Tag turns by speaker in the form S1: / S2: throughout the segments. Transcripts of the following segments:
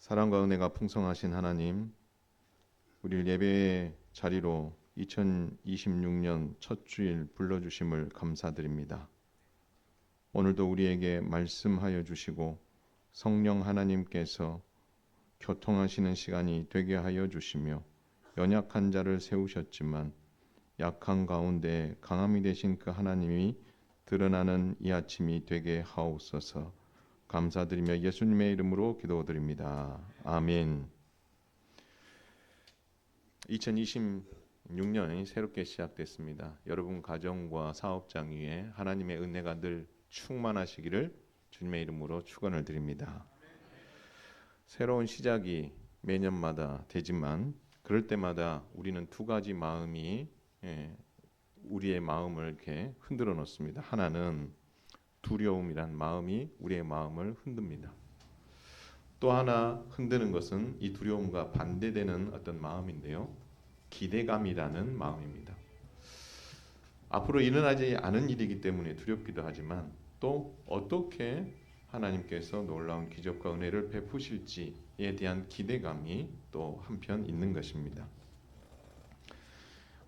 S1: 사랑과 은혜가 풍성하신 하나님, 우리를 예배의 자리로 2026년 첫 주일 불러주심을 감사드립니다. 오늘도 우리에게 말씀하여 주시고 성령 하나님께서 교통하시는 시간이 되게 하여 주시며 연약한 자를 세우셨지만 약한 가운데 강함이 되신 그 하나님이 드러나는 이 아침이 되게 하옵소서. 감사드리며 예수님의 이름으로 기도드립니다. 아멘. 2026년이 새롭게 시작됐습니다. 여러분 가정과 사업장 위에 하나님의 은혜가 늘 충만하시기를 주님의 이름으로 축원을 드립니다. 새로운 시작이 매년마다 되지만 그럴 때마다 우리는 두 가지 마음이 우리의 마음을 이렇게 흔들어 놓습니다. 하나는 두려움이란 마음이 우리의 마음을 흔듭니다. 또 하나 흔드는 것은 이 두려움과 반대되는 어떤 마음인데요. 기대감이라는 마음입니다. 앞으로 일어나지 않은 일이기 때문에 두렵기도 하지만 또 어떻게 하나님께서 놀라운 기적과 은혜를 베푸실지에 대한 기대감이 또 한편 있는 것입니다.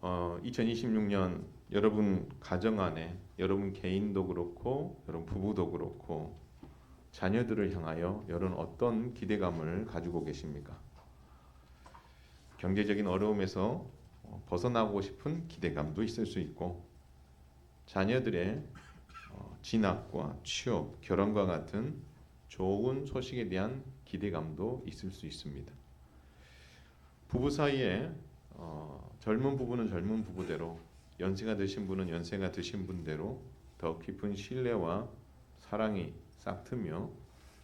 S1: 2026년 여러분 가정 안에 여러분 개인도 그렇고 여러분 부부도 그렇고 자녀들을 향하여 여러분 어떤 기대감을 가지고 계십니까? 경제적인 어려움에서 벗어나고 싶은 기대감도 있을 수 있고 자녀들의 진학과 취업, 결혼과 같은 좋은 소식에 대한 기대감도 있을 수 있습니다. 부부 사이에 젊은 부부는 젊은 부부대로 연세가 드신 분은 연세가 드신 분대로 더 깊은 신뢰와 사랑이 싹트며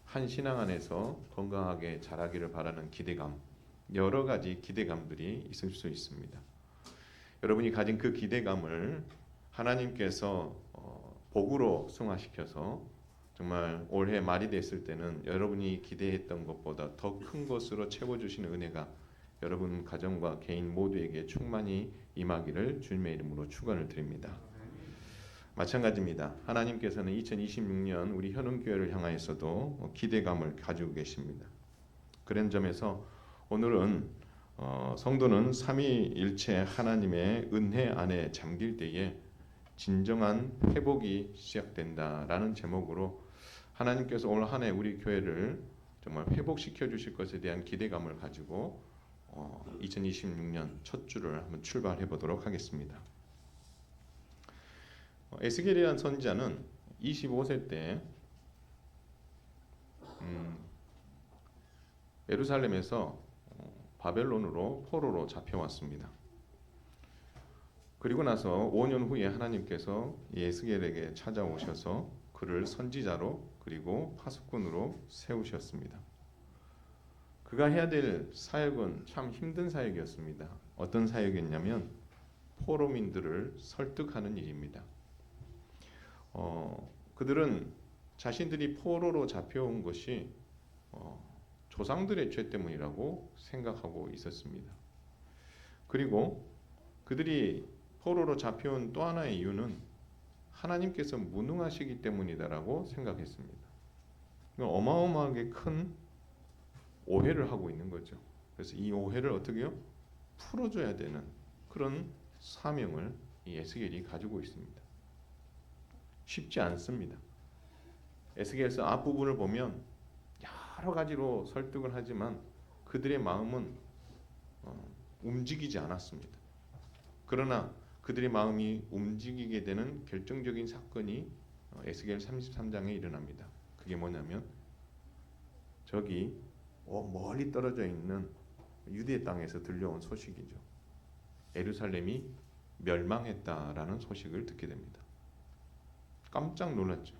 S1: 한 신앙 안에서 건강하게 자라기를 바라는 기대감, 여러 가지 기대감들이 있을 수 있습니다. 여러분이 가진 그 기대감을 하나님께서 복으로 승화시켜서 정말 올해 말이 됐을 때는 여러분이 기대했던 것보다 더 큰 것으로 채워주시는 은혜가 여러분 가정과 개인 모두에게 충만히 임하기를 주님의 이름으로 축원을 드립니다. 마찬가지입니다. 하나님께서는 2026년 우리 현흥교회를 향하여서도 기대감을 가지고 계십니다. 그런 점에서 오늘은 성도는 삼위일체 하나님의 은혜 안에 잠길 때에 진정한 회복이 시작된다라는 제목으로 하나님께서 오늘 한 해 우리 교회를 정말 회복시켜 주실 것에 대한 기대감을 가지고 2026년 첫 주를 한번 출발해 보도록 하겠습니다. 에스겔이라는 선지자는 25세 때 예루살렘에서 바벨론으로 포로로 잡혀왔습니다. 그리고 나서 5년 후에 하나님께서 에스겔에게 찾아오셔서 그를 선지자로 그리고 파수꾼으로 세우셨습니다. 그가 해야 될 사역은 참 힘든 사역이었습니다. 어떤 사역이었냐면 포로민들을 설득하는 일입니다. 그들은 자신들이 포로로 잡혀온 것이 조상들의 죄 때문이라고 생각하고 있었습니다. 그리고 그들이 포로로 잡혀온 또 하나의 이유는 하나님께서 무능하시기 때문이다라고 생각했습니다. 어마어마하게 큰 오해를 하고 있는 거죠. 그래서 이 오해를 어떻게 해요? 풀어줘야 되는 그런 사명을 이 에스겔이 가지고 있습니다. 쉽지 않습니다. 에스겔서 앞부분을 보면 여러 가지로 설득을 하지만 그들의 마음은 움직이지 않았습니다. 그러나 그들의 마음이 움직이게 되는 결정적인 사건이 에스겔 33장에 일어납니다. 그게 뭐냐면 저기 멀리 떨어져 있는 유대 땅에서 들려온 소식이죠. 예루살렘이 멸망했다라는 소식을 듣게 됩니다. 깜짝 놀랐죠.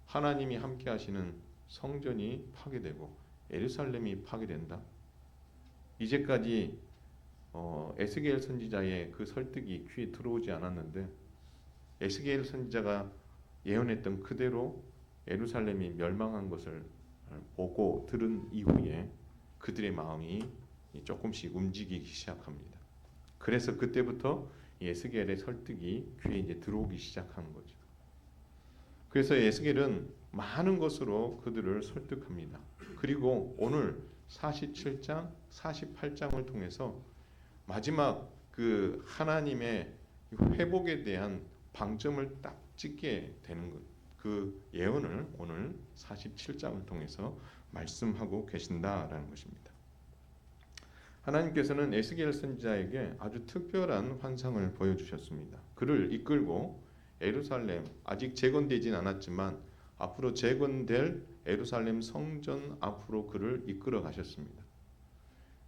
S1: 하나님이 함께 하시는 성전이 파괴되고 예루살렘이 파괴된다. 이제까지 에스겔 선지자의 그 설득이 귀에 들어오지 않았는데 에스겔 선지자가 예언했던 그대로 예루살렘이 멸망한 것을 보고 들은 이후에 그들의 마음이 조금씩 움직이기 시작합니다. 그래서 그때부터 에스겔의 설득이 귀에 이제 들어오기 시작하는 거죠. 그래서 에스겔은 많은 것으로 그들을 설득합니다. 그리고 오늘 47장, 48장을 통해서 마지막 그 하나님의 회복에 대한 방점을 딱 찍게 되는 것. 그 예언을 오늘 47장을 통해서 말씀하고 계신다라는 것입니다. 하나님께서는 에스겔 선지자에게 아주 특별한 환상을 보여주셨습니다. 그를 이끌고 예루살렘, 아직 재건되진 않았지만 앞으로 재건될 예루살렘 성전 앞으로 그를 이끌어 가셨습니다.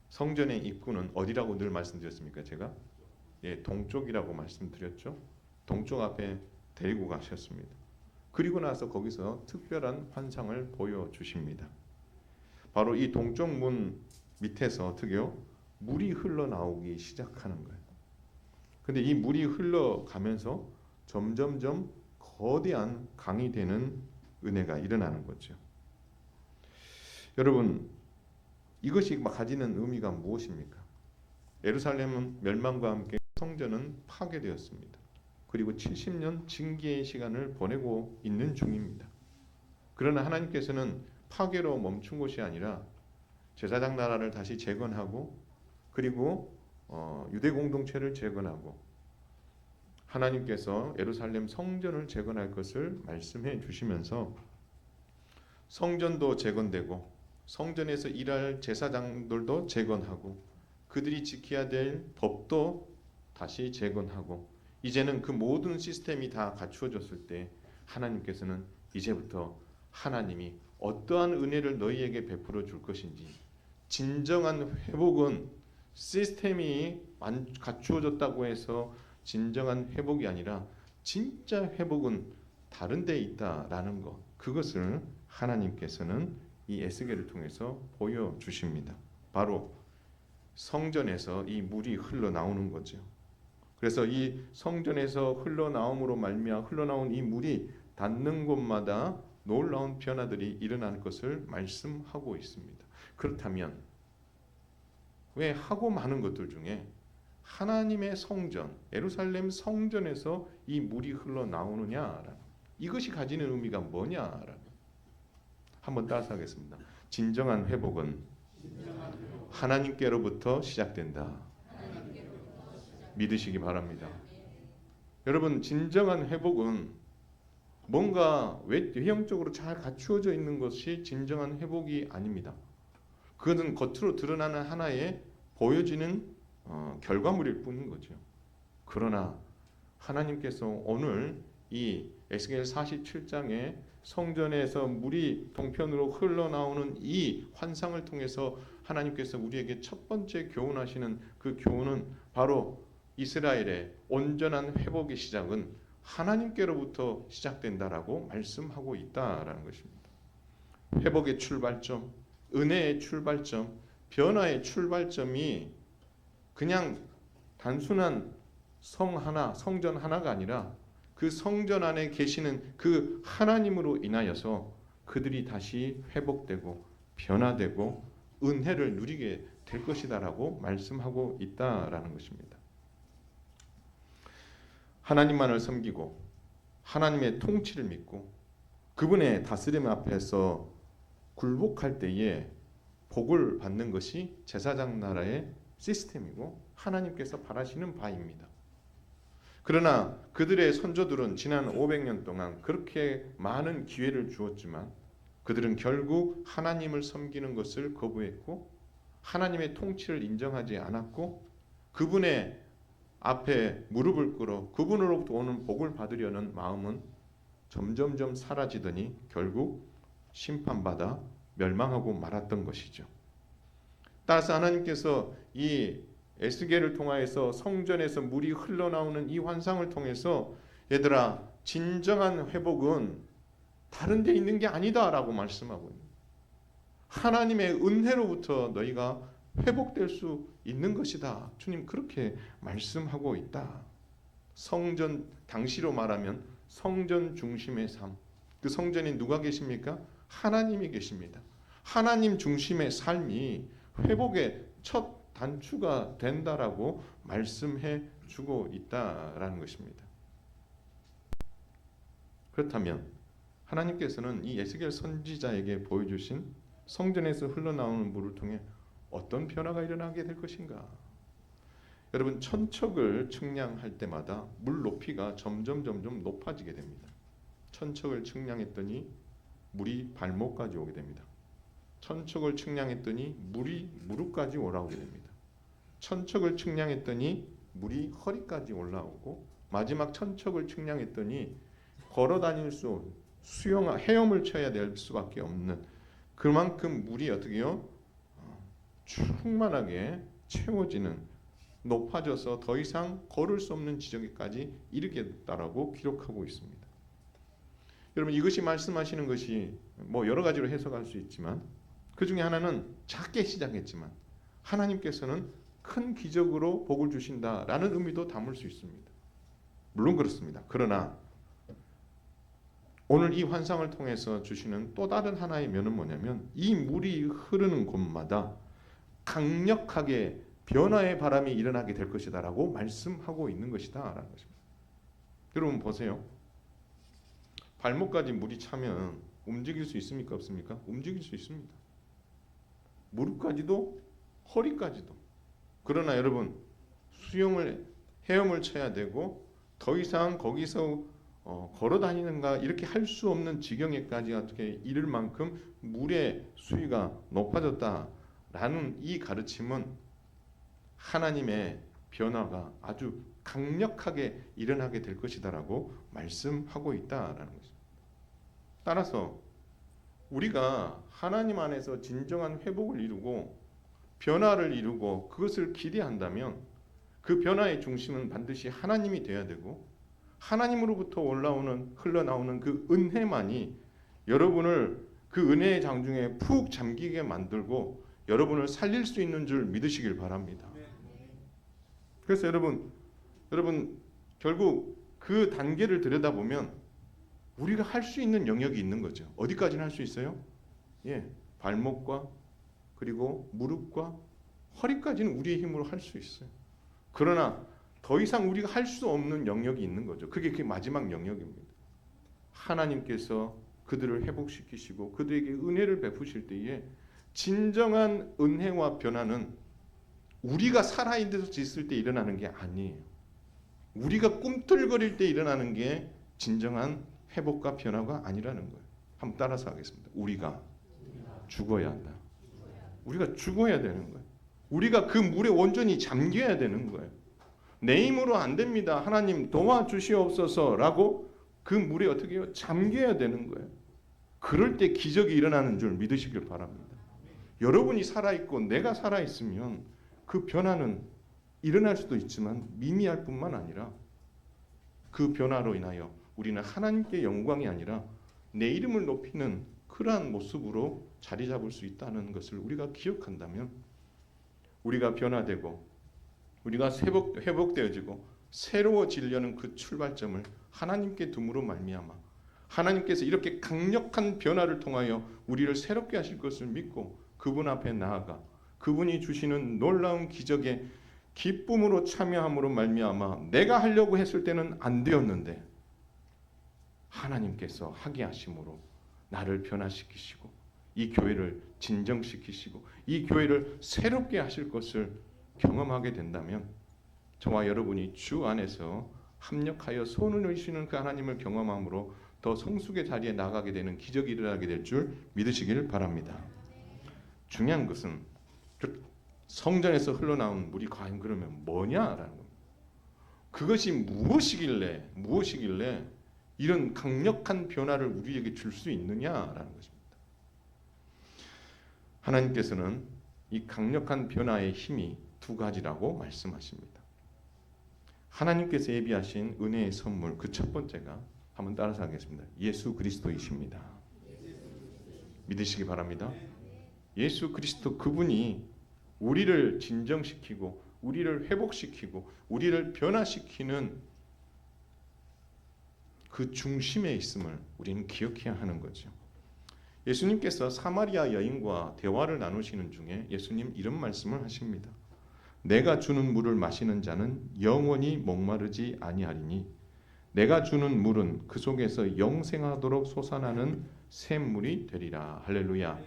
S1: 성전의 입구는 어디라고 늘 말씀드렸습니까? 제가 동쪽이라고 말씀드렸죠. 동쪽 앞에 데리고 가셨습니다. 그리고 나서 거기서 특별한 환상을 보여주십니다. 바로 이 동쪽 문 밑에서 어떻게요? 물이 흘러나오기 시작하는 거예요. 근데 이 물이 흘러가면서 점점점 거대한 강이 되는 은혜가 일어나는 거죠. 여러분, 이것이 가지는 의미가 무엇입니까? 예루살렘은 멸망과 함께 성전은 파괴되었습니다. 그리고 70년 징계의 시간을 보내고 있는 중입니다. 그러나 하나님께서는 파괴로 멈춘 것이 아니라 제사장 나라를 다시 재건하고 그리고 유대 공동체를 재건하고 하나님께서 예루살렘 성전을 재건할 것을 말씀해 주시면서 성전도 재건되고 성전에서 일할 제사장들도 재건하고 그들이 지켜야 될 법도 다시 재건하고 이제는 그 모든 시스템이 다 갖추어졌을 때 하나님께서는 이제부터 하나님이 어떠한 은혜를 너희에게 베풀어 줄 것인지 진정한 회복은 시스템이 갖추어졌다고 해서 진정한 회복이 아니라 진짜 회복은 다른 데 있다라는 것, 그것을 하나님께서는 이 에스겔을 통해서 보여주십니다. 바로 성전에서 이 물이 흘러나오는 거죠. 그래서 이 성전에서 흘러나옴으로 말미암아 흘러나온 이 물이 닿는 곳마다 놀라운 변화들이 일어날 것을 말씀하고 있습니다. 그렇다면 왜 하고 많은 것들 중에 하나님의 성전, 예루살렘 성전에서 이 물이 흘러나오느냐라는 이것이 가지는 의미가 뭐냐라는 한번 따라서 하겠습니다. 진정한 회복은 하나님께로부터 시작된다. 믿으시기 바랍니다. 여러분, 진정한 회복은 뭔가 외형적으로 잘 갖추어져 있는 것이 진정한 회복이 아닙니다. 그것은 겉으로 드러나는 하나의 보여지는 결과물일 뿐인 거죠. 그러나 하나님께서 오늘 이 에스겔 47장에 성전에서 물이 동편으로 흘러나오는 이 환상을 통해서 하나님께서 우리에게 첫 번째 교훈하시는 그 교훈은 바로 이스라엘의 온전한 회복의 시작은 하나님께로부터 시작된다라고 말씀하고 있다라는 것입니다. 회복의 출발점, 은혜의 출발점, 변화의 출발점이 그냥 단순한 성전 하나가 아니라 그 성전 안에 계시는 그 하나님으로 인하여서 그들이 다시 회복되고 변화되고 은혜를 누리게 될 것이다라고 말씀하고 있다라는 것입니다. 하나님만을 섬기고 하나님의 통치를 믿고 그분의 다스림 앞에서 굴복할 때에 복을 받는 것이 제사장 나라의 시스템이고 하나님께서 바라시는 바입니다. 그러나 그들의 선조들은 지난 500년 동안 그렇게 많은 기회를 주었지만 그들은 결국 하나님을 섬기는 것을 거부했고 하나님의 통치를 인정하지 않았고 그분의 앞에 무릎을 꿇어 그분으로부터 오는 복을 받으려는 마음은 점점점 사라지더니 결국 심판받아 멸망하고 말았던 것이죠. 따라서 하나님께서 이 에스겔을 통하여서 성전에서 물이 흘러나오는 이 환상을 통해서 얘들아 진정한 회복은 다른 데 있는 게 아니다라고 말씀하고 있는 하나님의 은혜로부터 너희가 회복될 수 있는 것이다. 주님 그렇게 말씀하고 있다. 성전 당시로 말하면 성전 중심의 삶. 그 성전이 누가 계십니까? 하나님이 계십니다. 하나님 중심의 삶이 회복의 첫 단추가 된다라고 말씀해 주고 있다라는 것입니다. 그렇다면 하나님께서는 이 에스겔 선지자에게 보여주신 성전에서 흘러나오는 물을 통해 어떤 변화가 일어나게 될 것인가? 여러분, 천척을 측량할 때마다 물 높이가 점점 높아지게 됩니다. 천척을 측량했더니 물이 발목까지 오게 됩니다. 천척을 측량했더니 물이 무릎까지 올라오게 됩니다. 천척을 측량했더니 물이 허리까지 올라오고, 마지막 천척을 측량했더니 걸어 다닐 수, 헤엄을 쳐야 될 수밖에 없는, 그만큼 물이 어떻게요? 충만하게 채워지는, 높아져서 더 이상 걸을 수 없는 지점까지 이르게 됐다라고 기록하고 있습니다. 여러분, 이것이 말씀하시는 것이 뭐 여러 가지로 해석할 수 있지만, 그 중에 하나는 작게 시작했지만 하나님께서는 큰 기적으로 복을 주신다라는 의미도 담을 수 있습니다. 물론 그렇습니다. 그러나 오늘 이 환상을 통해서 주시는 또 다른 하나의 면은 뭐냐면, 이 물이 흐르는 곳마다 강력하게 변화의 바람이 일어나게 될 것이다 라고 말씀하고 있는 것이다 라는 것입니다. 여러분 보세요. 발목까지 물이 차면 움직일 수 있습니까? 없습니까? 움직일 수 있습니다. 무릎까지도, 허리까지도. 그러나 여러분, 헤엄을 쳐야 되고 더 이상 거기서 걸어 다니는가 이렇게 할 수 없는 지경에까지 어떻게 이를 만큼 물의 수위가 높아졌다라는 이 가르침은 하나님의 변화가 아주 강력하게 일어나게 될 것이다라고 말씀하고 있다라는 것입니다. 따라서 우리가 하나님 안에서 진정한 회복을 이루고 변화를 이루고 그것을 기대한다면, 그 변화의 중심은 반드시 하나님이 되어야 되고, 하나님으로부터 흘러나오는 그 은혜만이 여러분을 그 은혜의 장중에 푹 잠기게 만들고 여러분을 살릴 수 있는 줄 믿으시길 바랍니다. 그래서 여러분 결국 그 단계를 들여다보면 우리가 할 수 있는 영역이 있는 거죠. 어디까지는 할 수 있어요? 발목과 그리고 무릎과 허리까지는 우리의 힘으로 할 수 있어요. 그러나 더 이상 우리가 할 수 없는 영역이 있는 거죠. 그게 그 마지막 영역입니다. 하나님께서 그들을 회복시키시고 그들에게 은혜를 베푸실 때에 진정한 은혜와 변화는 우리가 살아있는 데서 있을 때 일어나는 게 아니에요. 우리가 꿈틀거릴 때 일어나는 게 진정한 회복과 변화가 아니라는 거예요. 한번 따라서 하겠습니다. 우리가 죽어야 한다. 우리가 죽어야 되는 거예요. 우리가 그 물에 온전히 잠겨야 되는 거예요. 내 힘으로 안 됩니다. 하나님 도와주시옵소서라고 그 물에 어떻게 해요? 잠겨야 되는 거예요. 그럴 때 기적이 일어나는 줄 믿으시길 바랍니다. 여러분이 살아있고 내가 살아있으면 그 변화는 일어날 수도 있지만 미미할 뿐만 아니라 그 변화로 인하여 우리는 하나님께 영광이 아니라 내 이름을 높이는 그러한 모습으로 자리 잡을 수 있다는 것을 우리가 기억한다면, 우리가 변화되고 우리가 회복되어지고 새로워지려는 그 출발점을 하나님께 둠으로 말미암아 하나님께서 이렇게 강력한 변화를 통하여 우리를 새롭게 하실 것을 믿고 그분 앞에 나아가 그분이 주시는 놀라운 기적에 기쁨으로 참여함으로 말미암아 내가 하려고 했을 때는 안 되었는데 하나님께서 하게 하심으로 나를 변화시키시고 이 교회를 진정시키시고 이 교회를 새롭게 하실 것을 경험하게 된다면, 저와 여러분이 주 안에서 합력하여 손을 의시는 그 하나님을 경험함으로 더 성숙의 자리에 나가게 되는 기적이 일어나게 될 줄 믿으시길 바랍니다. 중요한 것은 성전에서 흘러나온 물이 과연 그러면 뭐냐라는 겁니다. 그것이 무엇이길래 이런 강력한 변화를 우리에게 줄 수 있느냐라는 것입니다. 하나님께서는 이 강력한 변화의 힘이 두 가지라고 말씀하십니다. 하나님께서 예비하신 은혜의 선물, 그 첫 번째가 한번 따라서 하겠습니다. 예수 그리스도이십니다. 믿으시기 바랍니다. 예수 그리스도, 그분이 우리를 진정시키고 우리를 회복시키고 우리를 변화시키는 그 중심에 있음을 우리는 기억해야 하는 거죠. 예수님께서 사마리아 여인과 대화를 나누시는 중에 예수님 이런 말씀을 하십니다. 내가 주는 물을 마시는 자는 영원히 목마르지 아니하리니 내가 주는 물은 그 속에서 영생하도록 솟아나는 샘물이 되리라. 할렐루야.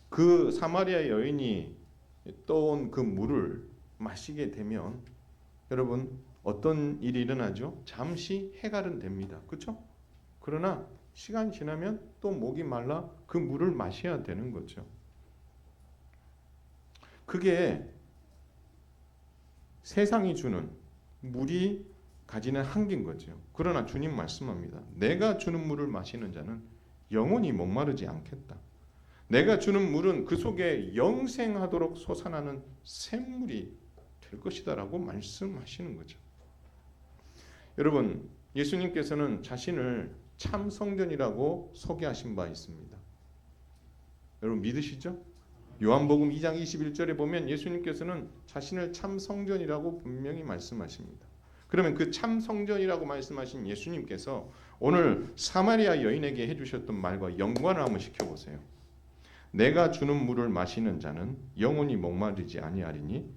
S1: 그 사마리아 여인이 떠온 그 물을 마시게 되면 여러분 어떤 일이 일어나죠? 잠시 해갈은 됩니다. 그렇죠? 그러나 시간 지나면 또 목이 말라 그 물을 마셔야 되는 거죠. 그게 세상이 주는 물이 가지는 한계인 거죠. 그러나 주님 말씀합니다. 내가 주는 물을 마시는 자는 영원히 목마르지 않겠다. 내가 주는 물은 그 속에 영생하도록 솟아나는 샘물이 될 것이다라고 말씀하시는 거죠. 여러분, 예수님께서는 자신을 참 성전이라고 소개하신 바 있습니다. 여러분 믿으시죠? 요한복음 2장 21절에 보면 예수님께서는 자신을 참 성전이라고 분명히 말씀하십니다. 그러면 그 참 성전이라고 말씀하신 예수님께서 오늘 사마리아 여인에게 해주셨던 말과 연관을 한번 시켜보세요. 내가 주는 물을 마시는 자는 영원히 목마르지 아니하리니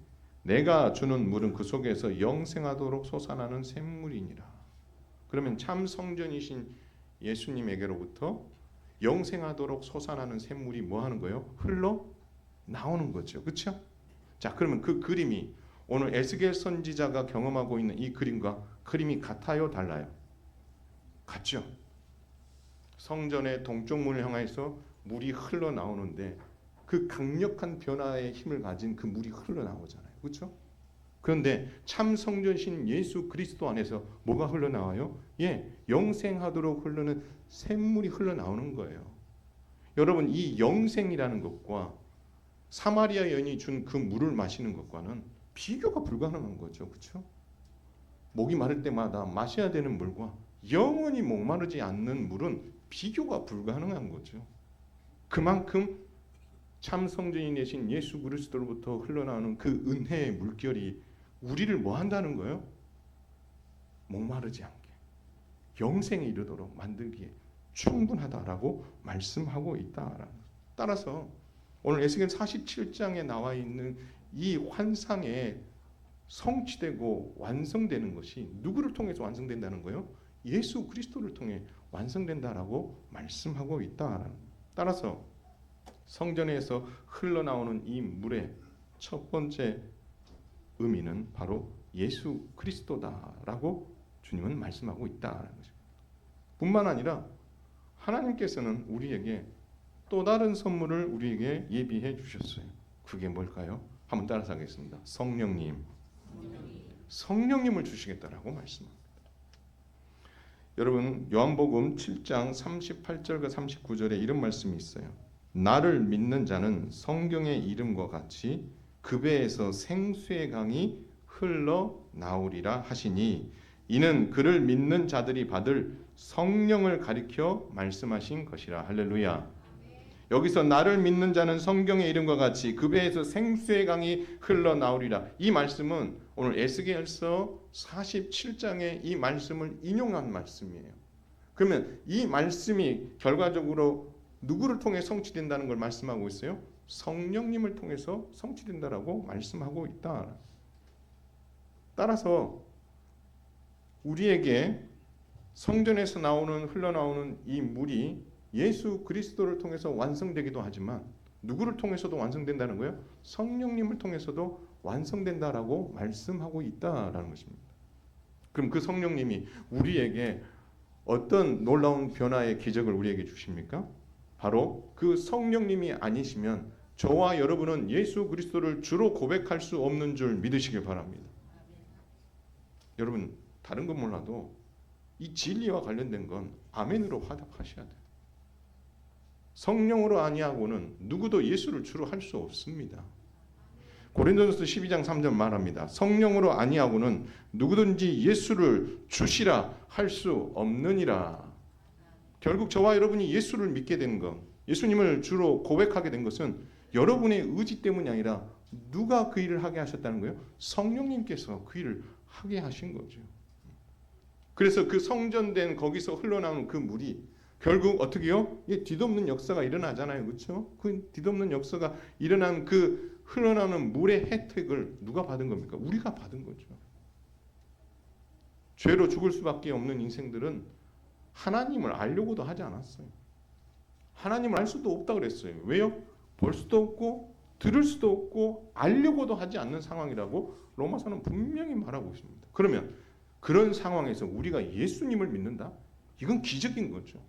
S1: 내가 주는 물은 그 속에서 영생하도록 솟아나는 샘물이니라. 그러면 참 성전이신 예수님에게로부터 영생하도록 솟아나는 샘물이 뭐 하는 거예요? 흘러 나오는 거죠. 그렇죠? 자, 그러면 그 그림이 오늘 에스겔 선지자가 경험하고 있는 이 그림과 그림이 같아요, 달라요? 같죠. 성전의 동쪽 문을 향해서 물이 흘러나오는데 그 강력한 변화의 힘을 가진 그 물이 흘러나오잖아요. 그렇죠? 그런데 참 성전신 예수 그리스도 안에서 뭐가 흘러나와요? 영생하도록 흐르는 샘물이 흘러나오는 거예요. 여러분, 이 영생이라는 것과 사마리아 여인이 준 그 물을 마시는 것과는 비교가 불가능한 거죠. 그렇죠? 목이 마를 때마다 마셔야 되는 물과 영원히 목마르지 않는 물은 비교가 불가능한 거죠. 그만큼 참 성전이 되신 예수 그리스도로부터 흘러나오는 그 은혜의 물결이 우리를 뭐 한다는 거예요? 목마르지 않게 영생에 이르도록 만들기에 충분하다라고 말씀하고 있다라는. 따라서 오늘 에스겔 47장에 나와 있는 이 환상에 성취되고 완성되는 것이 누구를 통해서 완성된다는 거예요? 예수 그리스도를 통해 완성된다라고 말씀하고 있다. 따라서 성전에서 흘러나오는 이 물의 첫 번째 의미는 바로 예수 그리스도다라고 주님은 말씀하고 있다라는 것입니다. 뿐만 아니라 하나님께서는 우리에게 또 다른 선물을 우리에게 예비해 주셨어요. 그게 뭘까요? 한번 따라서 하겠습니다. 성령님을 주시겠다라고 말씀합니다. 여러분, 요한복음 7장 38절과 39절에 이런 말씀이 있어요. 나를 믿는 자는 성경의 이름과 같이 그 배에서 생수의 강이 흘러나오리라 하시니 이는 그를 믿는 자들이 받을 성령을 가리켜 말씀하신 것이라. 할렐루야. 여기서 나를 믿는 자는 성경의 이름과 같이 그 배에서 생수의 강이 흘러나오리라. 이 말씀은 오늘 에스겔서 47장의 이 말씀을 인용한 말씀이에요. 그러면 이 말씀이 결과적으로 누구를 통해 성취된다는 걸 말씀하고 있어요? 성령님을 통해서 성취된다라고 말씀하고 있다. 따라서 우리에게 성전에서 흘러나오는 이 물이 예수 그리스도를 통해서 완성되기도 하지만 누구를 통해서도 완성된다는 거예요? 성령님을 통해서도 완성된다라고 말씀하고 있다라는 것입니다. 그럼 그 성령님이 우리에게 어떤 놀라운 변화의 기적을 우리에게 주십니까? 바로 그 성령님이 아니시면 저와 여러분은 예수 그리스도를 주로 고백할 수 없는 줄 믿으시길 바랍니다. 여러분, 다른 건 몰라도 이 진리와 관련된 건 아멘으로 화답하셔야 돼요. 성령으로 아니하고는 누구도 예수를 주로 할 수 없습니다. 고린도전서 12장 3절 말합니다. 성령으로 아니하고는 누구든지 예수를 주시라 할 수 없느니라. 결국 저와 여러분이 예수를 믿게 된 것, 예수님을 주로 고백하게 된 것은 여러분의 의지 때문이 아니라 누가 그 일을 하게 하셨다는 거예요? 성령님께서 그 일을 하게 하신 거죠. 그래서 그 성전된 거기서 흘러나오는 그 물이 결국 어떻게요? 뒤덮는 역사가 일어나잖아요. 그렇죠? 그 뒤덮는 역사가 일어난 그 흘러나오는 물의 혜택을 누가 받은 겁니까? 우리가 받은 거죠. 죄로 죽을 수밖에 없는 인생들은 하나님을 알려고도 하지 않았어요. 하나님을 알 수도 없다 그랬어요. 왜요? 볼 수도 없고 들을 수도 없고 알려고도 하지 않는 상황이라고 로마서는 분명히 말하고 있습니다. 그러면 그런 상황에서 우리가 예수님을 믿는다? 이건 기적인 거죠.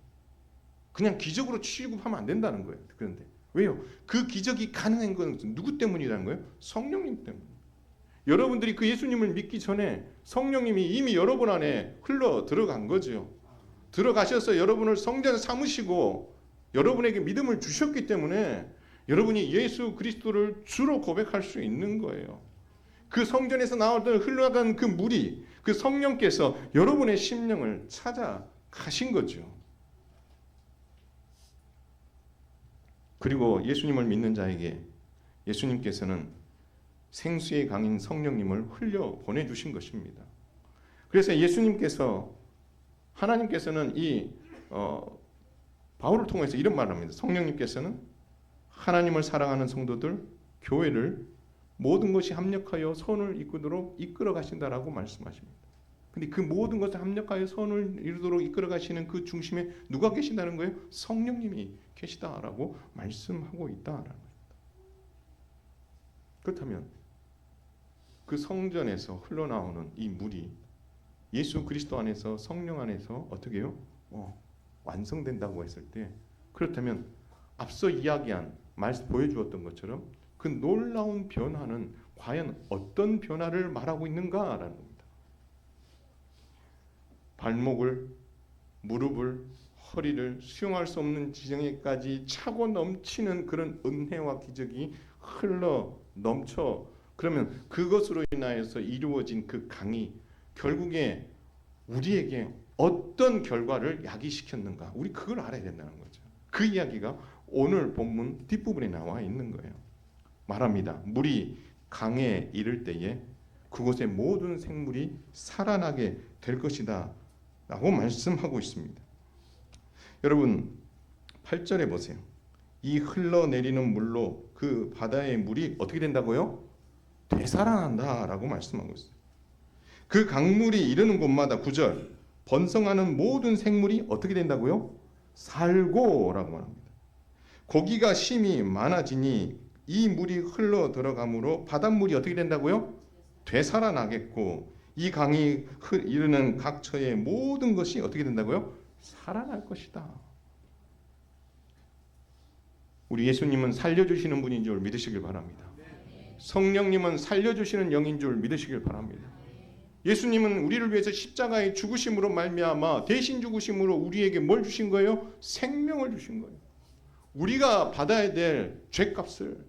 S1: 그냥 기적으로 취급하면 안 된다는 거예요. 그런데 왜요? 그 기적이 가능한 건 누구 때문이라는 거예요? 성령님 때문. 여러분들이 그 예수님을 믿기 전에 성령님이 이미 여러분 안에 흘러 들어간 거죠. 들어가셔서 여러분을 성전 삼으시고 여러분에게 믿음을 주셨기 때문에 여러분이 예수 그리스도를 주로 고백할 수 있는 거예요. 그 성전에서 나오던 흘러간 그 물이 그 성령께서 여러분의 심령을 찾아가신 거죠. 그리고 예수님을 믿는 자에게 예수님께서는 생수의 강인 성령님을 흘려 보내주신 것입니다. 그래서 예수님께서 하나님께서는 이 바울을 통해서 이런 말을 합니다. 성령님께서는 하나님을 사랑하는 성도들, 교회를 모든 것이 합력하여 선을 이루도록 이끌어 가신다라고 말씀하십니다. 근데 그 모든 것을 합력하여 선을 이루도록 이끌어 가시는 그 중심에 누가 계신다는 거예요? 성령님이 계시다라고 말씀하고 있다라는 겁니다. 그렇다면 그 성전에서 흘러나오는 이 물이 예수 그리스도 안에서 성령 안에서 어떻게 해요? 완성된다고 했을 때 그렇다면 앞서 이야기한 보여주었던 것처럼 그 놀라운 변화는 과연 어떤 변화를 말하고 있는가라는 겁니다. 발목을, 무릎을, 허리를 수용할 수 없는 지경에까지 차고 넘치는 그런 은혜와 기적이 흘러 넘쳐 그러면 그것으로 인하여서 이루어진 그 강이 결국에 우리에게 어떤 결과를 야기시켰는가? 우리 그걸 알아야 된다는 거죠. 그 이야기가 오늘 본문 뒷부분에 나와 있는 거예요. 말합니다. 물이 강에 이를 때에 그곳의 모든 생물이 살아나게 될 것이다 라고 말씀하고 있습니다. 여러분 8절에 보세요. 이 흘러내리는 물로 그 바다의 물이 어떻게 된다고요? 되살아난다 라고 말씀하고 있어요. 그 강물이 이르는 곳마다 9절 번성하는 모든 생물이 어떻게 된다고요? 살고 라고 말합니다. 고기가 심히 많아지니 이 물이 흘러 들어가므로 바닷물이 어떻게 된다고요? 되살아나겠고 이 강이 이르는 각처의 모든 것이 어떻게 된다고요? 살아날 것이다. 우리 예수님은 살려주시는 분인 줄 믿으시길 바랍니다. 성령님은 살려주시는 영인 줄 믿으시길 바랍니다. 예수님은 우리를 위해서 십자가의 죽으심으로 말미암아 대신 죽으심으로 우리에게 뭘 주신 거예요? 생명을 주신 거예요. 우리가 받아야 될 죄값을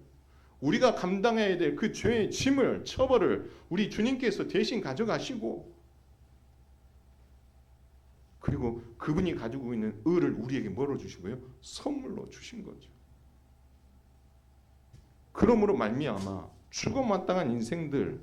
S1: 우리가 감당해야 될 그 죄의 짐을 처벌을 우리 주님께서 대신 가져가시고 그리고 그분이 가지고 있는 의를 우리에게 뭐로 주시고요? 선물로 주신 거죠. 그러므로 말미암아 죽어 마땅한 인생들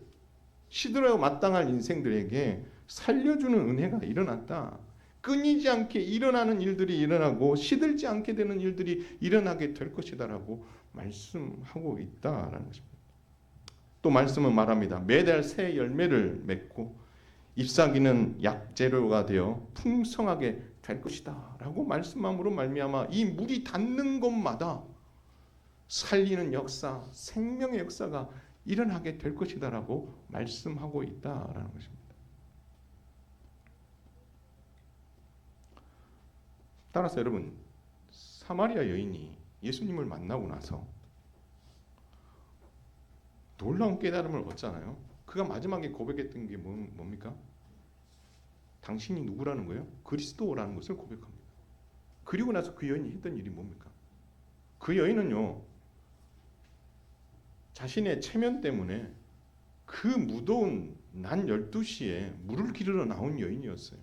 S1: 시들어 마땅한 인생들에게 살려주는 은혜가 일어났다. 끊이지 않게 일어나는 일들이 일어나고 시들지 않게 되는 일들이 일어나게 될 것이다라고 말씀하고 있다라는 것입니다. 또 말씀은 말합니다. 매달 새 열매를 맺고 잎사귀는 약재료가 되어 풍성하게 될 것이다라고 말씀함으로 말미암아 이 물이 닿는 곳마다 살리는 역사, 생명의 역사가 일어나게 될 것이다라고 말씀하고 있다라는 것입니다. 따라서 여러분 사마리아 여인이 예수님을 만나고 나서 놀라운 깨달음을 얻잖아요. 그가 마지막에 고백했던 게 뭡니까? 당신이 누구라는 거예요? 그리스도라는 것을 고백합니다. 그리고 나서 그 여인이 했던 일이 뭡니까? 그 여인은요 자신의 체면 때문에 그 무더운 낮 12시에 물을 기르러 나온 여인이었어요.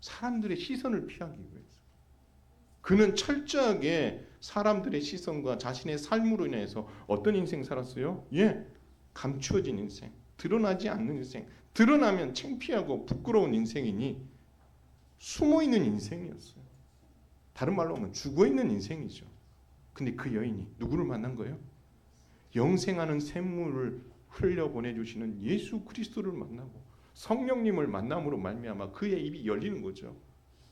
S1: 사람들의 시선을 피하기 위해서. 그는 철저하게 사람들의 시선과 자신의 삶으로 인해서 어떤 인생 살았어요? 감추어진 인생, 드러나지 않는 인생, 드러나면 창피하고 부끄러운 인생이니 숨어있는 인생이었어요. 다른 말로 하면 죽어있는 인생이죠. 근데 그 여인이 누구를 만난 거예요? 영생하는 샘물을 흘려보내주시는 예수 그리스도를 만나고 성령님을 만남으로 말미암아 그의 입이 열리는 거죠.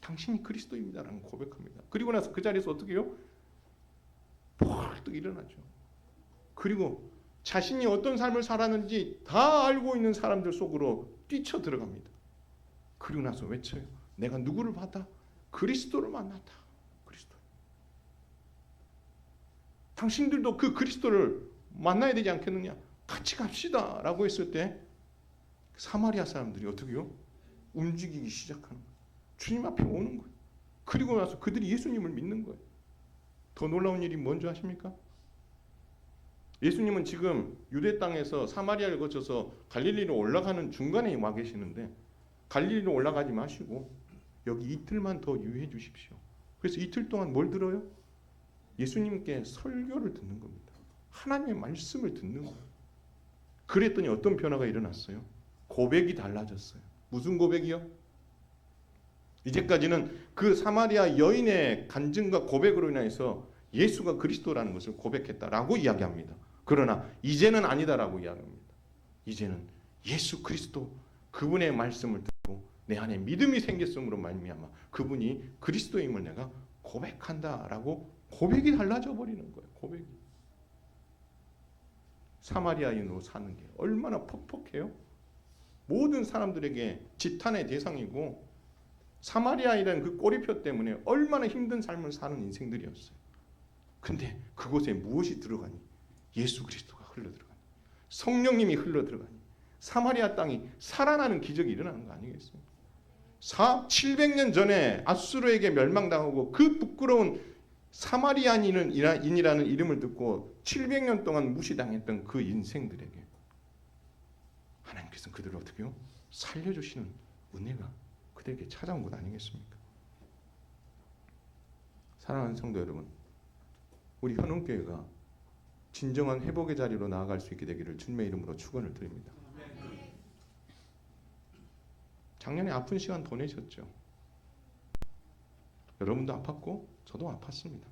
S1: 당신이 그리스도입니다라는 고백합니다. 그리고 나서 그 자리에서 어떻게 해요?
S2: 펄떡 일어나죠. 그리고 자신이 어떤 삶을 살았는지 다 알고 있는 사람들 속으로 뛰쳐 들어갑니다. 그리고 나서 외쳐요. 내가 누구를 봤다? 그리스도를 만났다. 그리스도. 당신들도 그 그리스도를 만나야 되지 않겠느냐? 같이 갑시다 라고 했을 때 사마리아 사람들이 어떻게 해요? 움직이기 시작하는 거예요. 주님 앞에 오는 거예요. 그리고 나서 그들이 예수님을 믿는 거예요. 더 놀라운 일이 뭔지 아십니까? 예수님은 지금 유대 땅에서 사마리아를 거쳐서 갈릴리로 올라가는 중간에 와 계시는데 갈릴리로 올라가지 마시고 여기 이틀만 더 유의해 주십시오. 그래서 이틀 동안 뭘 들어요? 예수님께 설교를 듣는 겁니다. 하나님의 말씀을 듣는 거예요. 그랬더니 어떤 변화가 일어났어요? 고백이 달라졌어요. 무슨 고백이요? 이제까지는 그 사마리아 여인의 간증과 고백으로 인해서 예수가 그리스도라는 것을 고백했다라고 이야기합니다. 그러나 이제는 아니다라고 이야기합니다. 이제는 예수 그리스도 그분의 말씀을 듣고 내 안에 믿음이 생겼음으로 말미암아 그분이 그리스도임을 내가 고백한다라고 고백이 달라져 버리는 거예요. 고백이. 사마리아인으로 사는 게 얼마나 퍽퍽해요? 모든 사람들에게 지탄의 대상이고 사마리아인이라는 그 꼬리표 때문에 얼마나 힘든 삶을 사는 인생들이었어요. 근데 그곳에 무엇이 들어가니? 예수 그리스도가 흘러들어가니 성령님이 흘러들어가니 사마리아 땅이 살아나는 기적이 일어나는 거 아니겠어요? 700년 전에 아수르에게 멸망당하고 그 부끄러운 사마리아인이라는 이름을 듣고 700년 동안 무시당했던 그 인생들에게 하나님께서는 그들을 어떻게 해요? 살려주시는 은혜가 그들에게 찾아온 것 아니겠습니까? 사랑하는 성도 여러분, 우리 현흥교회가 진정한 회복의 자리로 나아갈 수 있게 되기를 주님의 이름으로 축원을 드립니다. 작년에 아픈 시간 보내셨죠? 여러분도 아팠고 저도 아팠습니다.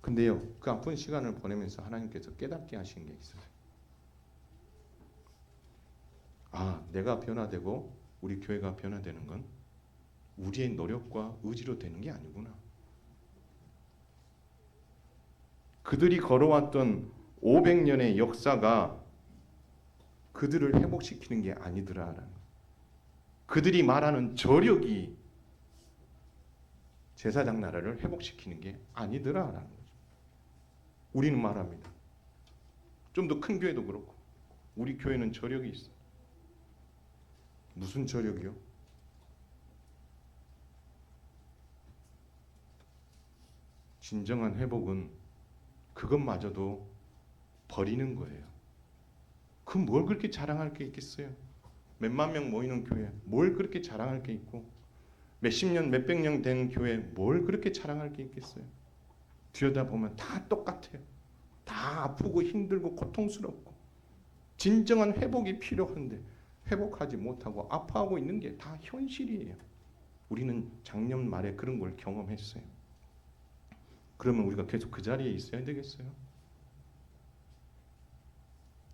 S2: 근데요, 그 아픈 시간을 보내면서 하나님께서 깨닫게 하신 게 있어요. 아, 내가 변화되고 우리 교회가 변화되는 건 우리의 노력과 의지로 되는 게 아니구나. 그들이 걸어왔던 500년의 역사가 그들을 회복시키는 게 아니더라라는 것. 그들이 말하는 저력이 제사장 나라를 회복시키는 게 아니더라라는 거죠. 우리는 말합니다. 좀 더 큰 교회도 그렇고 우리 교회는 저력이 있어. 무슨 저력이요? 진정한 회복은 그것마저도 버리는 거예요. 그 뭘 그렇게 자랑할 게 있겠어요? 몇만 명 모이는 교회 뭘 그렇게 자랑할 게 있고 몇십 년 몇백 년 된 교회 뭘 그렇게 자랑할 게 있겠어요? 들여다보면 다 똑같아요. 다 아프고 힘들고 고통스럽고 진정한 회복이 필요한데 회복하지 못하고 아파하고 있는 게 다 현실이에요. 우리는 작년 말에 그런 걸 경험했어요. 그러면 우리가 계속 그 자리에 있어야 되겠어요?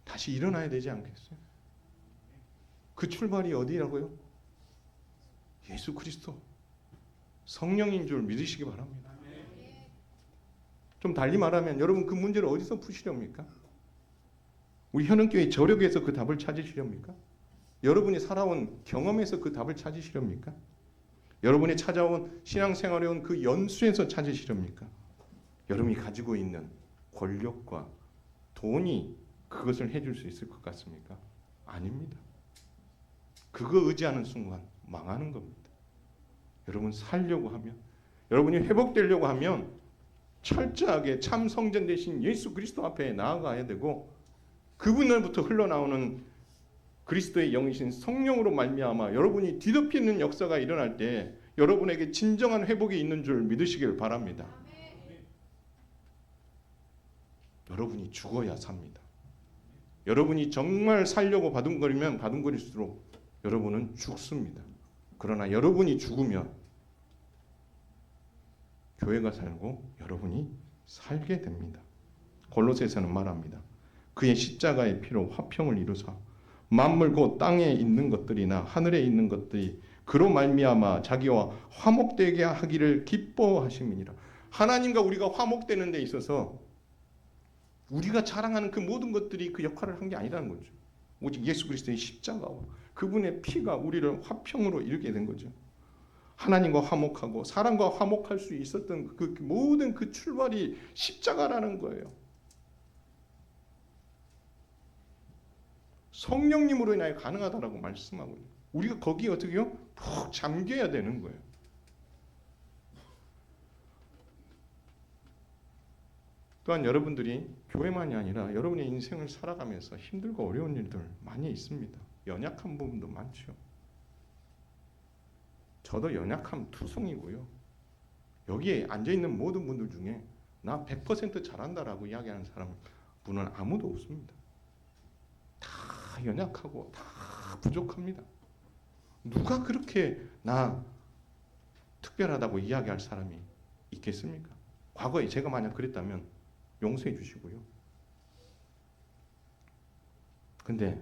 S2: 다시 일어나야 되지 않겠어요? 그 출발이 어디라고요? 예수 그리스도 성령인 줄 믿으시기 바랍니다. 좀 달리 말하면 여러분 그 문제를 어디서 푸시렵니까? 우리 현흥교회 저력에서 그 답을 찾으시렵니까? 여러분이 살아온 경험에서 그 답을 찾으시렵니까? 여러분이 찾아온 신앙생활에 온 그 연수에서 찾으시렵니까? 여러분이 가지고 있는 권력과 돈이 그것을 해줄 수 있을 것 같습니까? 아닙니다. 그거 의지하는 순간 망하는 겁니다. 여러분 살려고 하면, 여러분이 회복되려고 하면 철저하게 참 성전 되신 예수 그리스도 앞에 나아가야 되고 그분으로부터 흘러나오는 그리스도의 영이신 성령으로 말미암아 여러분이 뒤덮이는 역사가 일어날 때 여러분에게 진정한 회복이 있는 줄 믿으시길 바랍니다. 여러분이 죽어야 삽니다. 여러분이 정말 살려고 바둥거리면 바둥거릴수록 여러분은 죽습니다. 그러나 여러분이 죽으면 교회가 살고 여러분이 살게 됩니다. 골로새서는 말합니다. 그의 십자가의 피로 화평을 이루사 만물 곧 땅에 있는 것들이나 하늘에 있는 것들이 그로 말미암아 자기와 화목되게 하기를 기뻐하심이니라. 하나님과 우리가 화목되는 데 있어서 우리가 자랑하는 그 모든 것들이 그 역할을 한 게 아니라는 거죠. 오직 예수 그리스도의 십자가와 그분의 피가 우리를 화평으로 이루게 된 거죠. 하나님과 화목하고 사람과 화목할 수 있었던 그 모든 그 출발이 십자가라는 거예요. 성령님으로 인하여 가능하다라고 말씀하고 있는 거예요. 우리가 거기에 어떻게 해요? 푹 잠겨야 되는 거예요. 또한 여러분들이 교회만이 아니라 여러분의 인생을 살아가면서 힘들고 어려운 일들 많이 있습니다. 연약한 부분도 많죠. 저도 연약함 투성이고요. 여기에 앉아있는 모든 분들 중에 나 100% 잘한다라고 이야기하는 분은 아무도 없습니다. 다 연약하고 다 부족합니다. 누가 그렇게 나 특별하다고 이야기할 사람이 있겠습니까? 과거에 제가 만약 그랬다면 용서해 주시고요. 근데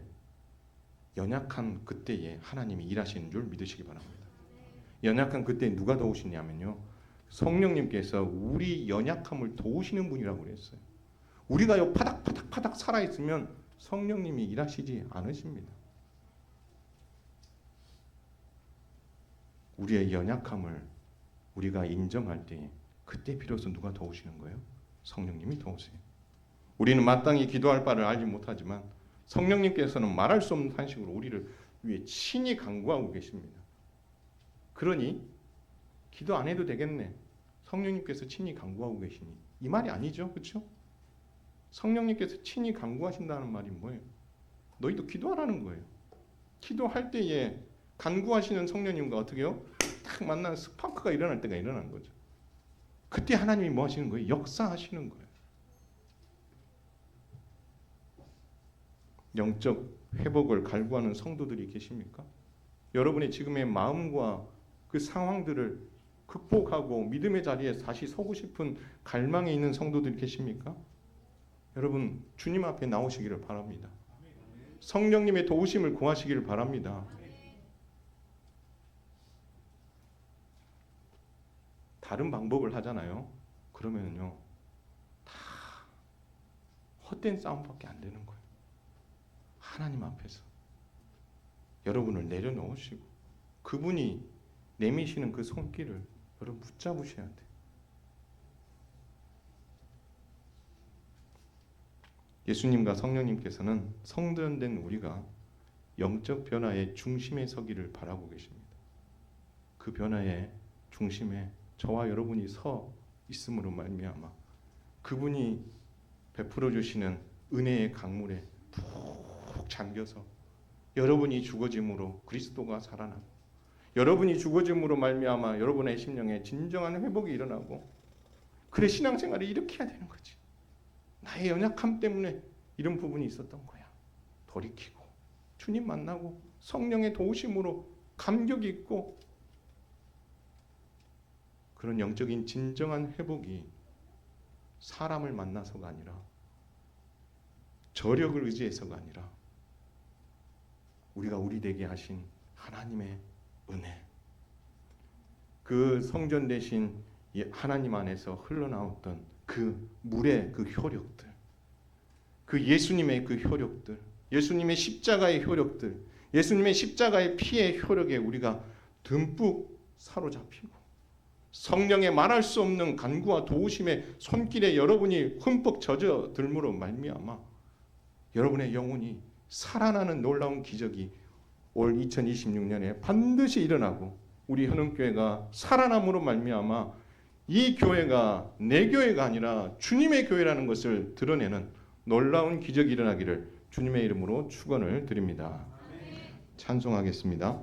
S2: 연약한 그때에 하나님이 일하시는 줄 믿으시기 바랍니다. 연약한 그때 누가 도우시냐면요, 성령님께서 우리 연약함을 도우시는 분이라고 그랬어요. 우리가 요 파닥파닥 살아있으면 성령님이 일하시지 않으십니다. 우리의 연약함을 우리가 인정할 때 그때 비로소 누가 도우시는 거예요? 성령님이 도우세요. 우리는 마땅히 기도할 바를 알지 못하지만 성령님께서는 말할 수 없는 탄식으로 우리를 위해 친히 간구하고 계십니다. 그러니 기도 안 해도 되겠네. 성령님께서 친히 간구하고 계시니 이 말이 아니죠, 그렇죠? 성령님께서 친히 간구하신다는 말이 뭐예요? 너희도 기도하라는 거예요. 기도할 때에 간구하시는 성령님과 어떻게 해요? 딱 만나는 스파크가 일어날 때가 일어나는 거죠. 그때 하나님이 뭐 하시는 거예요? 역사하시는 거예요. 영적 회복을 갈구하는 성도들이 계십니까? 여러분의 지금의 마음과 그 상황들을 극복하고 믿음의 자리에 다시 서고 싶은 갈망에 있는 성도들이 계십니까? 여러분 주님 앞에 나오시기를 바랍니다. 성령님의 도우심을 구하시기를 바랍니다. 다른 방법을 하잖아요. 그러면요 다 헛된 싸움밖에 안 되는 거예요. 하나님 앞에서 여러분을 내려놓으시고 그분이 내미시는 그 손길을 여러분 붙잡으셔야 돼요. 예수님과 성령님께서는 성전된 우리가 영적 변화의 중심에 서기를 바라고 계십니다. 그 변화의 중심에 저와 여러분이 서 있음으로 말미암아 그분이 베풀어 주시는 은혜의 강물에 푹 잠겨서 여러분이 죽어짐으로 그리스도가 살아나고 여러분이 죽어짐으로 말미암아 여러분의 심령에 진정한 회복이 일어나고 그래 신앙생활을 이렇게 해야 되는 거지. 나의 연약함 때문에 이런 부분이 있었던 거야. 돌이키고 주님 만나고 성령의 도우심으로 감격이 있고 그런 영적인 진정한 회복이 사람을 만나서가 아니라 저력을 의지해서가 아니라 우리가 우리 되게 하신 하나님의 은혜, 그 성전 대신 하나님 안에서 흘러나왔던 그 물의 그 효력들, 그 예수님의 그 효력들, 예수님의 십자가의 효력들, 예수님의 십자가의 피의 효력에 우리가 듬뿍 사로잡히고 성령의 말할 수 없는 간구와 도우심의 손길에 여러분이 흠뻑 젖어들므로 말미암아 여러분의 영혼이 살아나는 놀라운 기적이 올 2026년에 반드시 일어나고 우리 현흥교회가 살아남으로 말미암아 이 교회가 내 교회가 아니라 주님의 교회라는 것을 드러내는 놀라운 기적이 일어나기를 주님의 이름으로 축원을 드립니다. 찬송하겠습니다.